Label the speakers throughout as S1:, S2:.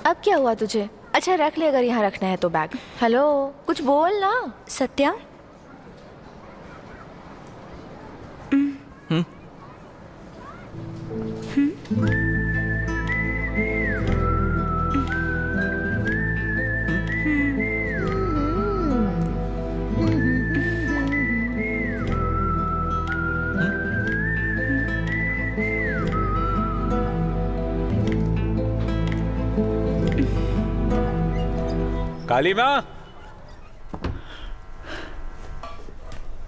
S1: अब क्या हुआ तुझे? अच्छा रख ले अगर यहाँ रखना है तो बैग। हेलो, कुछ बोल ना।
S2: सत्या,
S3: काली माँ,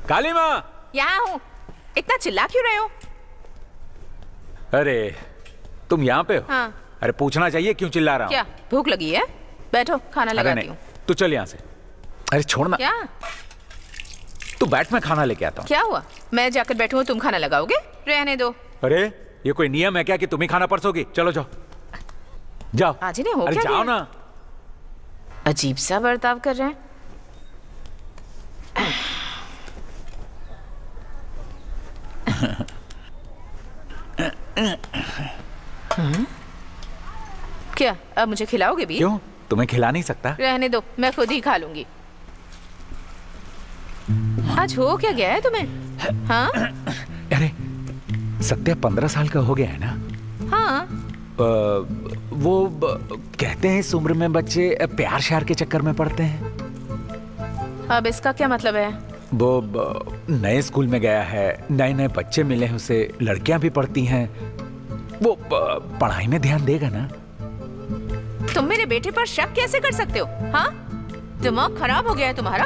S3: काली माँ।
S4: यहाँ हूँ। इतना चिल्ला क्यों रहे हो?
S3: अरे तुम यहाँ पे हो?
S4: हाँ।
S3: अरे पूछना चाहिए क्यों चिल्ला रहा हूँ?
S4: क्या भूख लगी है? बैठो, खाना
S3: अरे
S4: लगाती
S3: नहीं,
S4: हूँ।
S3: तू चल यहाँ से। अरे छोड़ना।
S4: क्या?
S3: तू बैठ, मैं खाना लेके आता हूँ।
S4: क्या हुआ? मैं जाकर बैठूं तुम खाना लगाओगे? रहने दो।
S3: अरे ये कोई नियम है क्या कि तुम ही खाना परसोगी? चलो जाओ जाओ।
S4: आज ही नहीं हो
S3: अरे
S4: क्या
S3: जाओ
S4: ये?
S3: ना।
S4: अजीब सा बर्ताव कर रहे हैं। क्या अब मुझे खिलाओगे भी?
S3: क्यों, तुम्हें खिला नहीं सकता?
S4: रहने दो, मैं खुद ही खा लूंगी। आज हो क्या गया है तुम्हें? हाँ
S3: अरे सत्या 15 साल का हो गया है ना?
S4: हाँ।
S3: कहते हैं इस उम्र में बच्चे प्यार श्यार के चक्कर में पड़ते हैं।
S4: अब इसका क्या मतलब है?
S3: नए स्कूल में गया है, नए नए बच्चे मिले हैं उसे, लड़कियां भी पढ़ती हैं, वो पढ़ाई में ध्यान देगा ना।
S4: तुम मेरे बेटे पर शक कैसे कर सकते हो? हाँ, दिमाग खराब हो गया है तुम्हारा?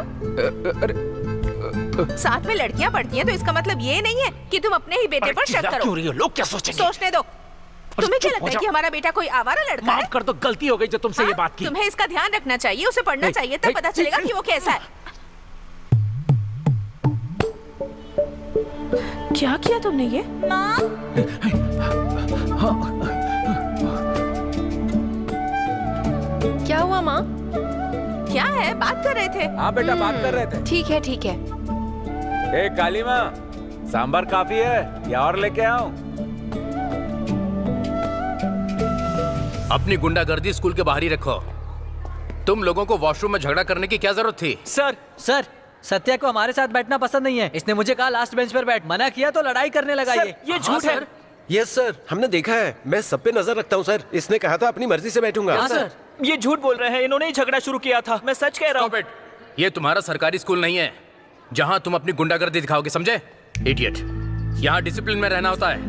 S4: साथ में लड़कियां पढ़ती हैं तो इसका मतलब ये नहीं है कि तुम अपने ही बेटे पर शक करो।
S3: क्यों रही हो? लोग क्या सोचेंगे?
S4: सोचने दो। तुम्हें क्या लगता है कि हमारा बेटा कोई आवारा लड़का है?
S3: माफ कर दो, गलती हो गई जो तुमसे ये बात की।
S4: तुम्हें इसका ध्यान रखना चाहिए, उसे पढ़ना चाहिए, तब पता चलेगा कि वो कैसा है। क्या किया तुमने ये?
S1: क्या हुआ माँ?
S4: क्या है? बात कर रहे थे।
S3: हाँ बेटा, बात कर रहे थे।
S1: ठीक है ठीक है।
S3: ए काली माँ, सांभर काफी है या और लेके आऊं?
S5: अपनी गुंडागर्दी स्कूल के बाहर ही रखो। तुम लोगों को वॉशरूम में झगड़ा करने की क्या जरूरत थी?
S6: सर, सत्या को हमारे साथ बैठना पसंद नहीं है। इसने मुझे कहा लास्ट बेंच पर बैठ, मना किया तो लड़ाई करने लगा। ये झूठ है।
S7: यस सर, हमने देखा है। मैं सब पे नजर रखता हूँ सर। इसने कहा था अपनी मर्जी से बैठूंगा।
S6: हाँ सर,
S8: ये झूठ बोल रहे हैं। इन्होंने ही झगड़ा शुरू किया था। मैं सच कह रहा हूँ।
S5: ये तुम्हारा सरकारी स्कूल नहीं है जहाँ तुम अपनी गुंडागर्दी दिखाओगे, समझे? इडियट। यहाँ डिसिप्लिन में रहना होता है।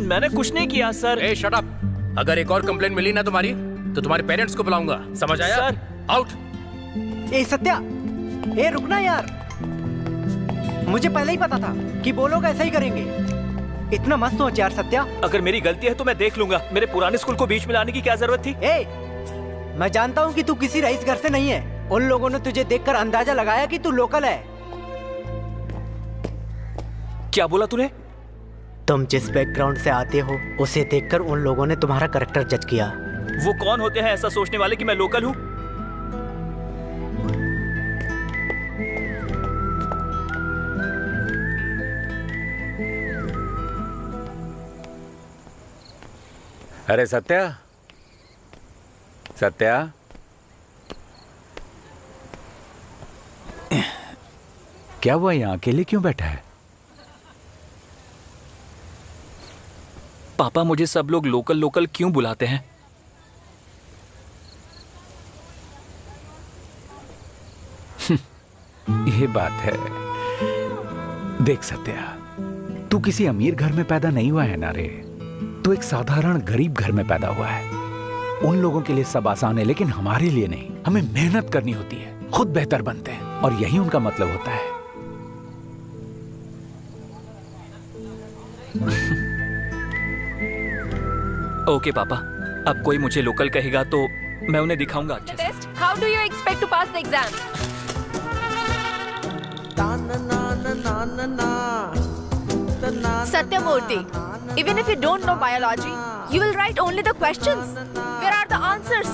S8: मैंने कुछ नहीं किया सर।
S5: ए शट अप। अगर एक और कंप्लेंट मिली ना तुम्हारी तो तुम्हारे पेरेंट्स को बुलाऊंगा, समझ आया?
S8: सर।
S5: आउट।
S6: ए सत्या, ए रुकना यार। मुझे पहले ही पता था कि वो लोग ऐसा ही करेंगे। इतना मत सोच यार सत्या।
S8: अगर मेरी गलती है तो मैं देख लूंगा। मेरे पुराने स्कूल को बीच में लाने की क्या जरूरत थी?
S6: ए, मैं जानता हूँ कि तू किसी रईस घर से नहीं है। उन लोगों ने तुझे देखकर अंदाजा लगाया कि तू लोकल है।
S8: क्या बोला तूने?
S6: तुम जिस बैकग्राउंड से आते हो उसे देखकर उन लोगों ने तुम्हारा कैरेक्टर जज किया।
S8: वो कौन होते हैं ऐसा सोचने वाले कि मैं लोकल हूँ?
S3: अरे सत्या, सत्या, क्या हुआ? यहाँ अकेले क्यों बैठा है?
S8: पापा, मुझे सब लोग लोकल लोकल क्यों बुलाते हैं?
S3: ये बात है। देख सत्या, तू किसी अमीर घर में पैदा नहीं हुआ है ना रे। तू एक साधारण गरीब घर में पैदा हुआ है। उन लोगों के लिए सब आसान है, लेकिन हमारे लिए नहीं। हमें मेहनत करनी होती है, खुद बेहतर बनते हैं, और यही उनका मतलब होता है।
S8: ओके पापा, अब कोई मुझे लोकल कहेगा तो मैं उन्हें दिखाऊंगा अच्छे से।
S1: How do you expect to pass the exam? Satyamurthy, even if you don't know biology, you will write only the questions. Where are the answers?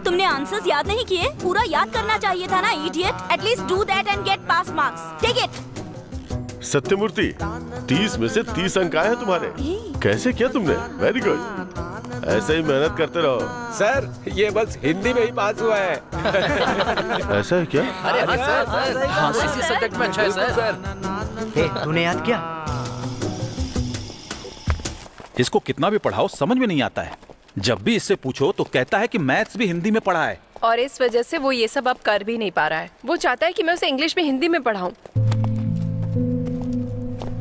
S2: तुमने आंसर्स याद नहीं किए? पूरा याद करना चाहिए था ना, idiot. At least do that and get pass marks. Take it.
S9: Sathyamurthy 30 में से 30 अंक आए हैं तुम्हारे। कैसे किया तुमने? वेरी गुड, ऐसे ही मेहनत करते रहो।
S7: सर ये बस हिंदी में ही पास हुआ है।
S9: ऐसा है क्या?
S5: अरे हाँ सर, हाँ इसी सब्जेक्ट में अच्छा है सर।
S6: तूने याद किया?
S10: इसको कितना भी पढ़ाओ समझ में नहीं आता है। जब भी इससे पूछो तो कहता है कि मैथ्स भी हिंदी में पढ़ा है।
S11: और इस वजह से वो ये सब अब कर भी नहीं पा रहा है। वो चाहता है कि मैं उसे इंग्लिश में हिंदी में पढ़ाऊं।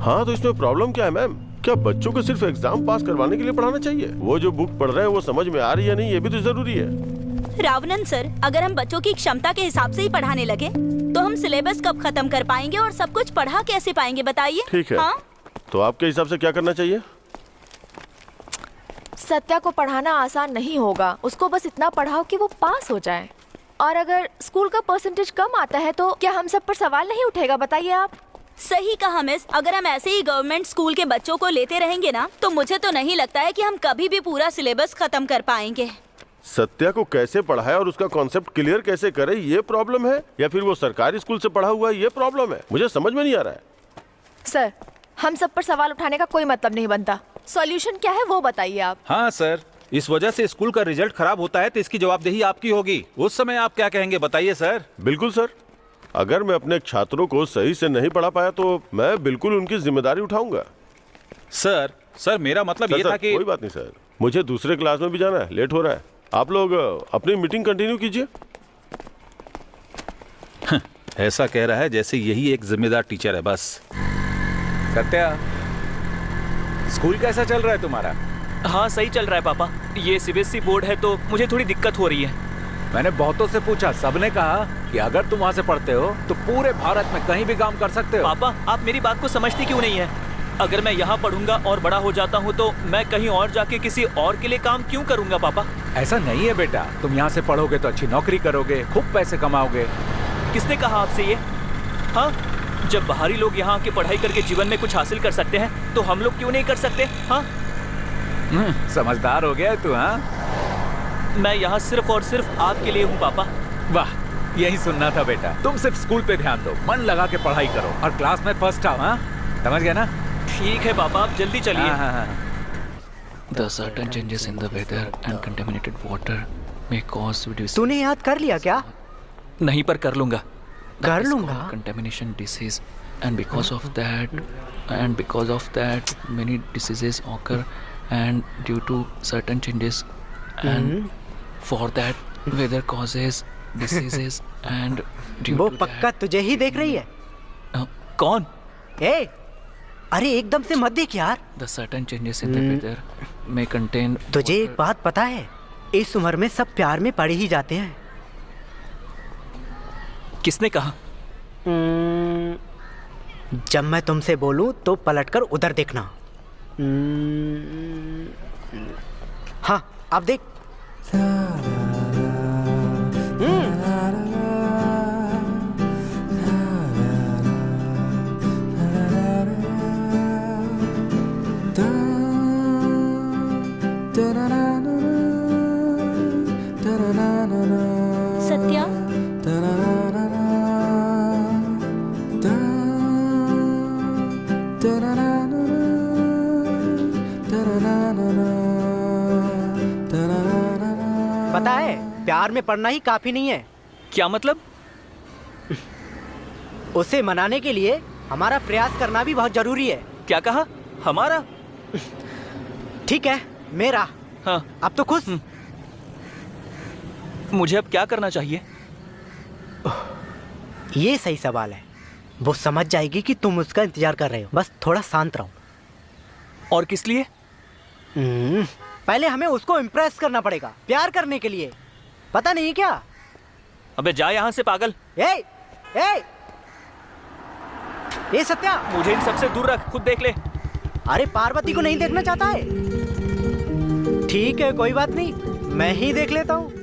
S9: हाँ तो इसमें प्रॉब्लम क्या है मैम? क्या बच्चों को सिर्फ एग्जाम पास करवाने के लिए पढ़ाना चाहिए? वो जो बुक पढ़ रहे हैं वो समझ में आ रही है नहीं, ये भी तो जरूरी है।
S2: रावणन सर, अगर हम बच्चों की क्षमता के हिसाब से ही पढ़ाने लगे तो हम सिलेबस कब खत्म कर पाएंगे और सब कुछ पढ़ा कैसे पाएंगे बताइए?
S9: ठीक है,
S2: हाँ?
S9: तो आपके हिसाब से क्या करना चाहिए?
S1: सत्या को पढ़ाना आसान नहीं होगा। उसको बस इतना पढ़ाओ कि वो पास हो जाए। और अगर स्कूल का परसेंटेज कम आता है तो क्या हम सब पर सवाल नहीं उठेगा? बताइए आप।
S2: सही कहा मिस। अगर हम ऐसे ही गवर्नमेंट स्कूल के बच्चों को लेते रहेंगे ना तो मुझे तो नहीं लगता है कि हम कभी भी पूरा सिलेबस खत्म कर पाएंगे।
S9: सत्या को कैसे पढ़ाए और उसका कॉन्सेप्ट क्लियर कैसे करे, ये प्रॉब्लम है, या फिर वो सरकारी स्कूल से पढ़ा हुआ है, ये प्रॉब्लम है? मुझे समझ में नहीं आ रहा है।
S1: सर, हम सब पर सवाल उठाने का कोई मतलब नहीं बनता। सॉल्यूशन क्या है वो बताइए आप।
S10: हाँ सर, इस वजह से स्कूल का रिजल्ट खराब होता है तो इसकी जवाबदेही आपकी होगी। उस समय आप क्या कहेंगे बताइए सर।
S9: बिल्कुल सर, अगर मैं अपने छात्रों को सही से नहीं पढ़ा पाया तो मैं बिल्कुल उनकी जिम्मेदारी उठाऊंगा।
S10: सर मेरा मतलब ये था कि
S9: कोई बात नहीं सर, मुझे दूसरे क्लास में भी जाना है, लेट हो रहा है। आप लोग अपनी मीटिंग कंटिन्यू कीजिए।
S10: ऐसा कह रहा है जैसे यही एक जिम्मेदार टीचर है बस।
S3: सत्या, स्कूल कैसा चल रहा है तुम्हारा?
S8: हाँ सही चल रहा है पापा। ये सीबीएसई बोर्ड है तो मुझे थोड़ी दिक्कत हो रही है।
S3: मैंने बहुतों से पूछा, सबने कहा कि अगर तुम वहाँ से पढ़ते हो तो पूरे भारत में कहीं भी काम कर सकते हो।
S8: पापा आप मेरी बात को समझते क्यों नहीं है? अगर मैं यहाँ पढ़ूंगा और बड़ा हो जाता हूँ तो मैं कहीं और जाके किसी और के लिए काम क्यों करूँगा पापा?
S3: ऐसा नहीं है बेटा, तुम यहाँ से पढ़ोगे तो अच्छी नौकरी करोगे, खूब पैसे कमाओगे।
S8: किसने कहा आपसे ये? हाँ, जब बाहरी लोग यहाँ आके पढ़ाई करके जीवन में कुछ हासिल कर सकते हैं तो हम लोग क्यों नहीं कर सकते? हाँ,
S3: समझदार हो गया तू। हाँ,
S8: मैं यहाँ सिर्फ और सिर्फ आपके लिए हूँ पापा।
S3: वाह, यही सुनना था बेटा। तुम सिर्फ स्कूल पे ध्यान दो, मन लगा के पढ़ाई करो और क्लास में फर्स्ट आओ। हाँ, समझ गया ना?
S8: ठीक है पापा, आप जल्दी चलिए।
S5: The certain changes in the weather and contaminated water may cause reduced.
S6: तूने याद कर लिया क्या?
S8: नहीं पर कर लूंगा।
S6: कर लूंगा।
S5: Contamination disease and because of that many diseases occur and due to certain changes and for that weather causes diseases and due
S6: वो
S5: to
S6: पक्का तुझे ही देख रही है।
S8: कौन?
S6: ए, अरे एकदम से मत देख यार।
S5: the certain changes in the weather may contain.
S6: तुझे एक बात पता है, इस उम्र में सब प्यार में पड़ ही जाते हैं।
S8: किसने कहा?
S6: जब मैं तुमसे बोलूं तो पलटकर उधर देखना। हाँ, अब देख।
S2: सत्या,
S6: पता है, प्यार में पड़ना ही काफी नहीं है।
S8: क्या मतलब?
S6: उसे मनाने के लिए हमारा प्रयास करना भी बहुत जरूरी है।
S8: क्या कहा? हमारा?
S6: ठीक है, मेरा।
S8: हाँ,
S6: अब तो खुश।
S8: मुझे अब क्या करना चाहिए?
S6: ये सही सवाल है। वो समझ जाएगी कि तुम उसका इंतजार कर रहे हो, बस थोड़ा शांत रहो।
S8: और किस लिए?
S6: पहले हमें उसको इम्प्रेस करना पड़ेगा, प्यार करने के लिए। पता नहीं क्या?
S8: अबे जा यहाँ से पागल।
S6: ए सत्या,
S8: मुझे इन सबसे दूर रख, खुद देख ले।
S6: अरे पार्वती को नहीं देखना चाहता है? ठीक है, कोई बात नहीं, मैं ही देख लेता हूँ।